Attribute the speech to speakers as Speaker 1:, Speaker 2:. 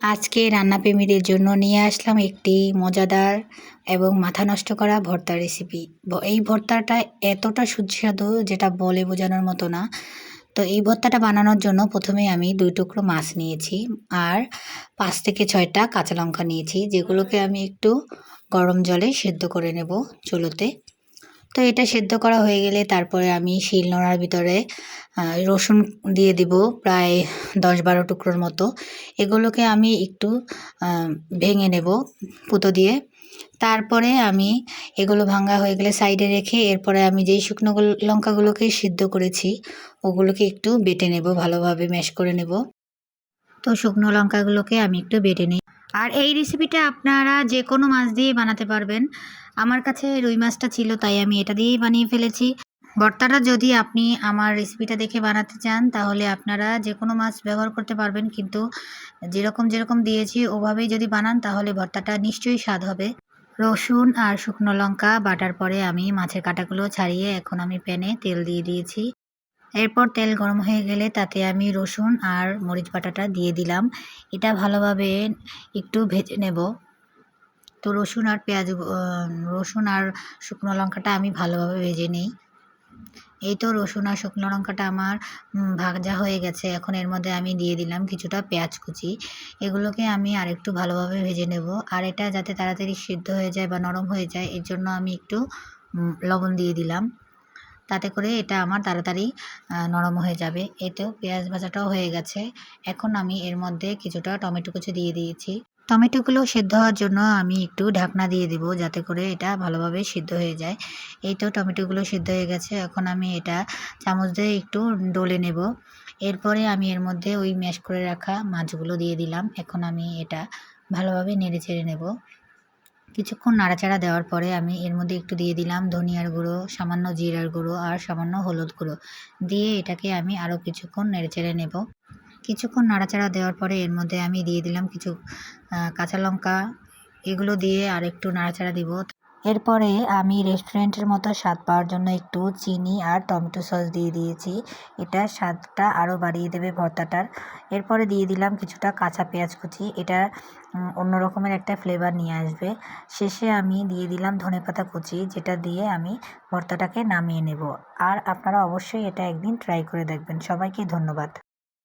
Speaker 1: আজকে রান্নাপ্রেমীদের জন্য নিয়ে আসলাম একটি মজাদার এবং মাথা নষ্ট করা ভর্তা রেসিপি। এই ভর্তাটা এতটা সুস্বাদু যেটা বলে বোঝানোর মতো না। তো এই ভর্তাটা বানানোর জন্য প্রথমে আমি 2 টুকরো মাছ নিয়েছি আর 5 থেকে 6টা কাঁচা লঙ্কা নিয়েছি, যেগুলোকে আমি একটু গরম জলে সেদ্ধ করে নেব চুলোতে। তো এটা সেদ্ধ করা হয়ে গেলে তারপরে আমি শিলনোড়ার ভিতরে রসুন দিয়ে দিব প্রায় 10-12 টুকরোর মতো। এগুলোকে আমি একটু ভেঙে নেব পুতো দিয়ে। তারপরে আমি এগুলো ভাঙা হয়ে গেলে সাইডে রেখে এরপরে আমি যেই শুকনো লঙ্কাগুলোকে সিদ্ধ করেছি ওগুলোকে একটু বেটে নেব, ভালোভাবে ম্যাশ করে নেব। তো শুকনো লঙ্কাগুলোকে আমি একটু বেটে নিই। আর এই রেসিপিটা আপনারা যে কোনো মাছ দিয়েই বানাতে পারবেন। আমার কাছে রুই মাছটা ছিল তাই আমি এটা দিয়েই বানিয়ে ফেলেছি। ভর্তাটা যদি আপনি আমার রেসিপিটা দেখে বানাতে চান তাহলে আপনারা যে কোনো মাছ ব্যবহার করতে পারবেন, কিন্তু যেরকম দিয়েছি ওভাবেই যদি বানান তাহলে ভর্তাটা নিশ্চয়ই স্বাদ হবে। রসুন আর শুকনো লঙ্কা বাটার পরে আমি মাছের কাঁটাগুলো ছাড়িয়ে এখন আমি প্যানে তেল দিয়ে দিয়েছি। এরপর তেল গরম হয়ে গেলে তাতে আমি রসুন আর মরিচ বাটাটা দিয়ে দিলাম। এটা ভালোভাবে একটু ভেজে নেব। তো রসুন আর শুকনো লঙ্কাটা আমি ভালোভাবে ভেজে নিই। এই তো রসুন আর শুকনো লঙ্কাটা আমার ভাজা হয়ে গেছে। এখন এর মধ্যে আমি দিয়ে দিলাম কিছুটা পেঁয়াজ কুচি। এগুলোকে আমি আরেকটু ভালোভাবে ভেজে নেব। আর এটা যাতে তাড়াতাড়ি সিদ্ধ হয়ে যায় বা নরম হয়ে যায় এর জন্য আমি একটু লবণ দিয়ে দিলাম। তাতে করে এটা আমার তাড়াতাড়ি নরম হয়ে যাবে। এই তো পেঁয়াজ ভাজাটাও হয়ে গেছে। এখন আমি এর মধ্যে কিছুটা টমেটো কুচি দিয়ে দিয়েছি। টমেটোগুলো সেদ্ধ হওয়ার জন্য আমি একটু ঢাকনা দিয়ে দেব যাতে করে এটা ভালোভাবে সিদ্ধ হয়ে যায়। এই তো টমেটোগুলো সিদ্ধ হয়ে গেছে। এখন আমি এটা চামচ দিয়ে একটু ডলে নেব। এরপরে আমি এর মধ্যে ওই ম্যাশ করে রাখা মাছগুলো দিয়ে দিলাম। এখন আমি এটা ভালোভাবে নেড়ে চেড়ে নেব। কিছুক্ষণ নাড়াচাড়া দেওয়ার পরে আমি এর মধ্যে একটু দিয়ে দিলাম ধনিয়ার গুঁড়ো, সামান্য জিরার গুঁড়ো আর সামান্য হলুদ গুঁড়ো দিয়ে এটাকে আমি আরও কিছুক্ষণ নেড়েচেড়ে নেব। কিছুক্ষণ নাড়াচাড়া দেওয়ার পরে এর মধ্যে আমি দিয়ে দিলাম কিছু কাঁচা লঙ্কা। এগুলো দিয়ে আর একটু নাড়াচাড়া দিব। এরপরে আমি রেস্টুরেন্টের মতো স্বাদ পাওয়ার জন্য একটু চিনি আর টমেটো সস দিয়ে দিয়েছি। এটা স্বাদটা আরও বাড়িয়ে দেবে ভর্তাটার। এরপরে দিয়ে দিলাম কিছুটা কাঁচা পেঁয়াজ কুচি। এটা অন্য রকমের একটা ফ্লেভার নিয়ে আসবে। শেষে আমি দিয়ে দিলাম ধনেপাতা কুচি, যেটা দিয়ে আমি ভর্তাটাকে নামিয়ে নেব। আর আপনারা অবশ্যই এটা একদিন ট্রাই করে দেখবেন। সবাইকে ধন্যবাদ।